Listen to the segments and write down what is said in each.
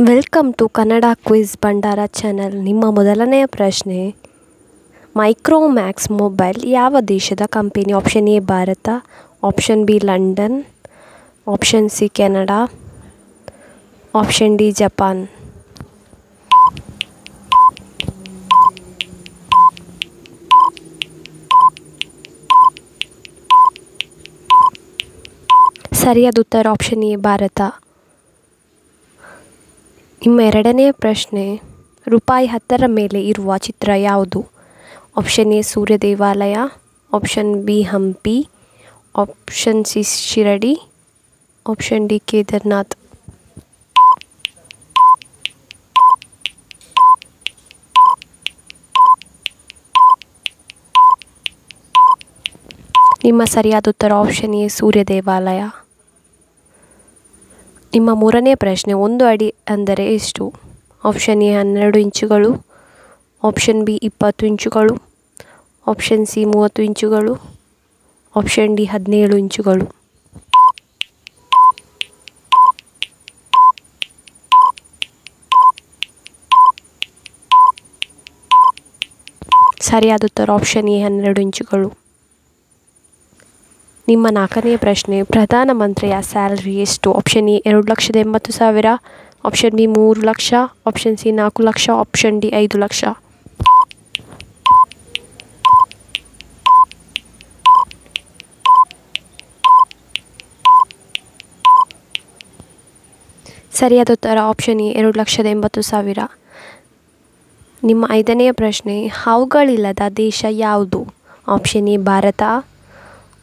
Welcome to Kannada quiz ಭಂಡಾರ channel. ನಿಮ್ಮ ಮೊದಲನೆಯ ಪ್ರಶ್ನೆ, ಮೈಕ್ರೋಮ್ಯಾಕ್ಸ್ ಮೊಬೈಲ್ ಯಾವ ದೇಶದ company? Option A Bharat, option B London, option C Canada, option D Japan. ಸರಿಯಾದ ಉತ್ತರ ಆಪ್ಷನ್ ಎ ಭಾರತ. ನಿಮ್ಮ ಎರಡನೆಯ ಪ್ರಶ್ನೆ, ರೂಪಾಯಿ 10 ಮೇಲೆ ಇರುವ ಚಿತ್ರ ಯಾವುದು? ಆಪ್ಷನ್ ಎ ಸೂರ್ಯ ದೇವಾಲಯ, option B Hampi, option C Shirdi, option D Kedarnath. ನಿಮ್ಮ ಸರಿಯಾದ ಉತ್ತರ ಆಪ್ಷನ್ ಎ ಸೂರ್ಯ ದೇವಾಲಯ. ನಿಮ್ಮ ಮೂರನೇ ಪ್ರಶ್ನೆ, 1 ಅಡಿ ಅಂದರೆ ಎಷ್ಟು? ಆಪ್ಷನ್ ಎ 12 ಇಂಚುಗಳು, ಆಪ್ಷನ್ ಬಿ 20 ಇಂಚುಗಳು, ಆಪ್ಷನ್ ಸಿ 30 ಇಂಚುಗಳು, ಆಪ್ಷನ್ ಡಿ 17 ಇಂಚುಗಳು. ಸರಿಯಾದ ಉತ್ತರ ಆಪ್ಷನ್ ಎ 12 ಇಂಚುಗಳು. ನಿಮ್ಮ ನಾಲ್ಕನೇ ಪ್ರಶ್ನೆ, ಪ್ರಧಾನಮಂತ್ರಿಯ ಸ್ಯಾಲರಿ ಎಷ್ಟು? Option A 2,80,000, option B 3 lakh, option C 4 lakh, option D 5 lakh. ಸರಿಯಾದ ಉತ್ತರ ಆಪ್ಷನ್ ಎ 2,80,000. ನಿಮ್ಮ ಐದನೆಯ ಪ್ರಶ್ನೆ, ಹಾವುಗಳಿಲ್ಲದ ದೇಶ ಯಾವುದು? Option A Bharat,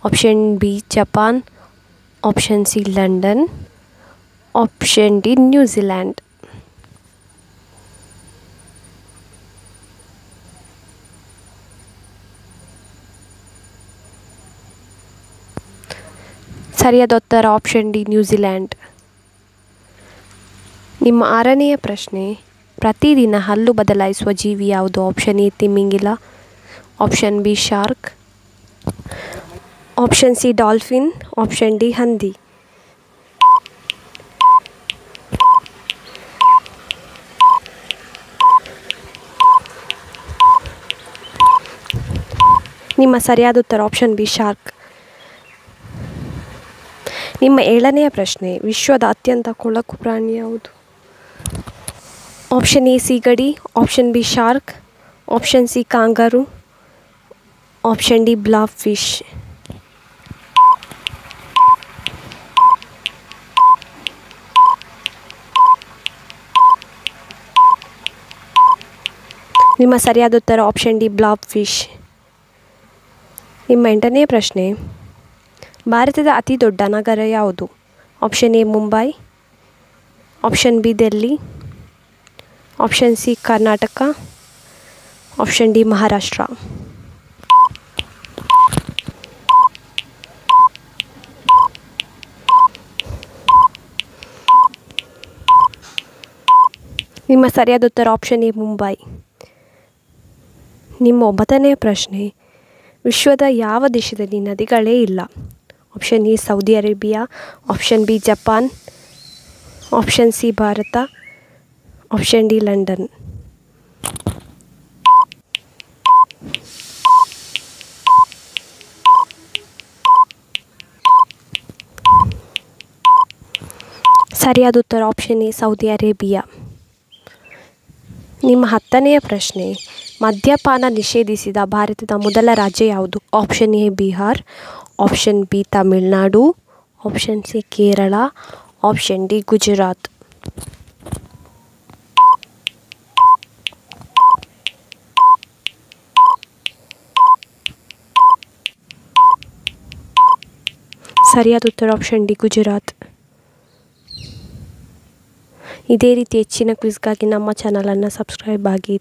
option B Japan, option C London, option D New Zealand. ಸರಿಯಾದ ಉತ್ತರ ಆಪ್ಷನ್ ಡಿ ನ್ಯೂಜಿಲ್ಯಾಂಡ್. ನಿಮ್ಮ ಆರನೆಯ ಪ್ರಶ್ನೆ, ಪ್ರತಿದಿನ ಹಲ್ಲು ಬದಲಾಯಿಸುವ ಜೀವಿ ಯಾವುದು? ಆಪ್ಷನ್ ಎ ತಿಮಿಂಗಿಲ, option B shark, option C dolphin, option D ಹಂದಿ. ನಿಮ್ಮ ಸರಿಯಾದ ಉತ್ತರ ಆಪ್ಷನ್ ಬಿ ಶಾರ್ಕ್. ನಿಮ್ಮ ಏಳನೆಯ ಪ್ರಶ್ನೆ, ವಿಶ್ವದ ಅತ್ಯಂತ ಕೊಳಕು ಪ್ರಾಣಿ ಯಾವುದು? ಆಪ್ಷನ್ ಎ ಸೀಗಡಿ, option B shark, option C kangaroo, option D blob fish. ನಿಮ್ಮ ಸರಿಯಾದ ಉತ್ತರ ಆಪ್ಷನ್ ಡಿ ಬ್ಲಾಬ್ ಫಿಶ್. ನಿಮ್ಮ ಎಂಟನೇ ಪ್ರಶ್ನೆ, ಭಾರತದ ಅತಿ ದೊಡ್ಡ ನಗರ ಯಾವುದು? Option A Mumbai, option B Delhi, option C Karnataka, option D Maharashtra. ನಿಮ್ಮ ಸರಿಯಾದ ಉತ್ತರ ಆಪ್ಷನ್ ಎ ಮುಂಬೈ. ನಿಮ್ಮ 9ನೇ ಪ್ರಶ್ನೆ, ವಿಶ್ವದ ಯಾವ ದೇಶದಲ್ಲಿ ನದಿಗಳೇ ಇಲ್ಲ? Option A Saudi Arabia, option B Japan, option C Bharat, option D London. ಸರಿಯಾದ ಉತ್ತರ ಆಪ್ಷನ್ ಎ ಸೌದಿ ಅರೇಬಿಯಾ. ನಿಮ್ಮ 10ನೆಯ ಪ್ರಶ್ನೆ, ಮದ್ಯಪಾನ ನಿಷೇಧಿಸಿದ ಭಾರತದ ಮೊದಲ ರಾಜ್ಯ ಯಾವುದು? Option A Bihar, option B Tamil Nadu, option C Kerala, option D Gujarat. ಸರಿಯಾದ ಉತ್ತರ ಆಪ್ಷನ್ ಡಿ ಗುಜರಾತ್. ಇದೇ ರೀತಿ ಹೆಚ್ಚಿನ ಕ್ವಿಜ್ಗಾಗಿ ನಮ್ಮ ಚಾನಲನ್ನು ಸಬ್ಸ್ಕ್ರೈಬ್ ಆಗಿ.